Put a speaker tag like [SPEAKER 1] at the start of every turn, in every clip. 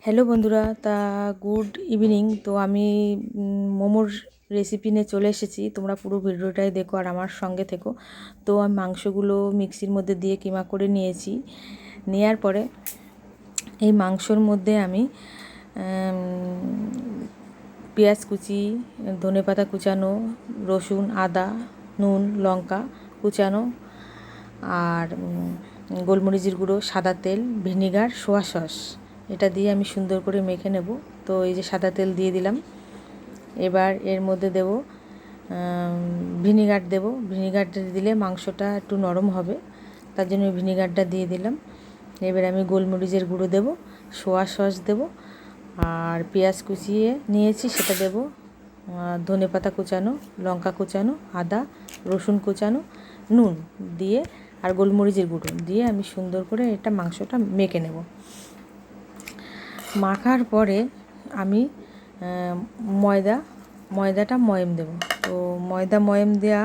[SPEAKER 1] Hello বন্ধুরা, good evening. তো আমি মোমোর রেসিপি নিয়ে চলে এসেছি। তোমরা পুরো ভিডিওটাই দেখো আর আমার সঙ্গে থেকো। তো আমি মাংসগুলো মিক্সির মধ্যে দিয়ে কিমা করে নিয়েছি। নেয়ার পরে এই মাংসর মধ্যে আমি পেঁয়াজ কুচি, ধনেপাতা কুচানো, রসুন, আদা, নুন, লঙ্কা কুচানো আর গোলমরিচের গুঁড়ো, সাদা তেল, ভিনিগার, সোয়া সস এটা দিয়ে আমি সুন্দর করে মেখে নেব। তো এই যে সাদা তেল দিয়ে দিলাম। এবার এর মধ্যে দেব ভিনিগার দেব। ভিনিগারটা দিলে মাংসটা একটু নরম হবে, তার জন্য ভিনিগারটা দিয়ে দিলাম। এবার আমি গোলমরিচের গুঁড়ো দেব, সোয়া সস দেব আর পেঁয়াজ কুচিয়ে নিয়েছি সেটা দেব, ধনেপাতা কুচানো, লঙ্কা কুচানো, আদা রসুন কুচানো, নুন দিয়ে আর গোলমরিচের গুঁড়ো দিয়ে আমি সুন্দর করে এটা মাংসটা মেখে নেব। মাখার পরে আমি ময়দাটা ময়ম দেব। তো ময়ম দেওয়া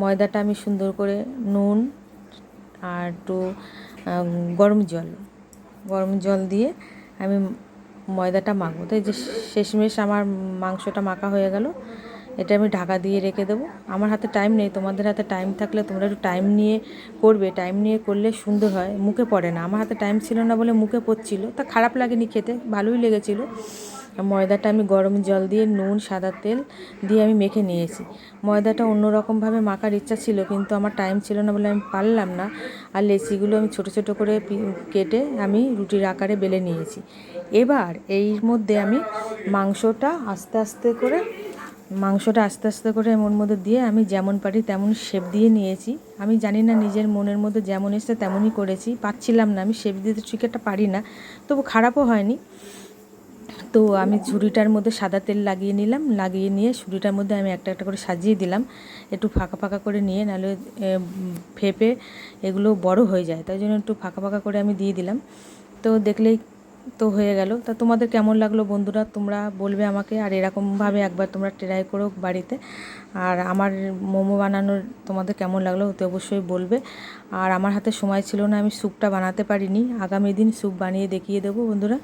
[SPEAKER 1] ময়দাটা আমি সুন্দর করে নুন আর একটু গরম জল দিয়ে আমি ময়দাটা মাখবো। তো এই যে শেষমেশ আমার মাংসটা মাখা হয়ে গেল। এটা আমি ঢাকা দিয়ে রেখে দেবো। আমার হাতে টাইম নেই, তোমাদের হাতে টাইম থাকলে তোমরা একটু টাইম নিয়ে করবে। টাইম নিয়ে করলে সুন্দর হয়, মুখে পড়ে না। আমার হাতে টাইম ছিল না বলে মুখে পড়ছিল, তা খারাপ লাগেনি, খেতে ভালোই লেগেছিলো। ময়দাটা আমি গরম জল দিয়ে নুন সাদা তেল দিয়ে আমি মেখে নিয়েছি। ময়দাটা অন্যরকমভাবে মাখার ইচ্ছা ছিল, কিন্তু আমার টাইম ছিল না বলে আমি পারলাম না। আর লেচিগুলো আমি ছোট ছোট করে কেটে আমি রুটির আকারে বেলে নিয়েছি। এবার এর মধ্যে আমি মাংসটা আস্তে আস্তে করে ওর মধ্যে দিয়ে আমি যেমন পারি তেমন শেপ দিয়ে নিয়েছি। আমি জানি না, নিজের মনের মধ্যে যেমন এসছে তেমনই করেছি। পারছিলাম না, আমি শেপ দিতে ঠিক একটা পারি না, তবু খারাপও হয়নি। তো আমি ঝুড়িটার মধ্যে সাদা তেল লাগিয়ে নিলাম। লাগিয়ে নিয়ে ঝুড়িটার মধ্যে আমি একটা একটা করে সাজিয়ে দিলাম, একটু ফাঁকা ফাঁকা করে নিয়ে, নাহলে ফেপে এগুলো বড় হয়ে যায়, তাই জন্য একটু ফাঁকা ফাঁকা করে আমি দিয়ে দিলাম। তো দেখলেই তো হয়ে গেল। তা তোমাদের কেমন লাগলো বন্ধুরা, তোমরা বলবে আমাকে। আর এরকমভাবে একবার তোমরা ট্রাই করো বাড়িতে। আর আমার মোমো বানানোর তোমাদের কেমন লাগলো তো অবশ্যই বলবে। আর আমার হাতে সময় ছিল না, আমি স্যুপটা বানাতে পারিনি। আগামী দিন স্যুপ বানিয়ে দেখিয়ে দেবো বন্ধুরা।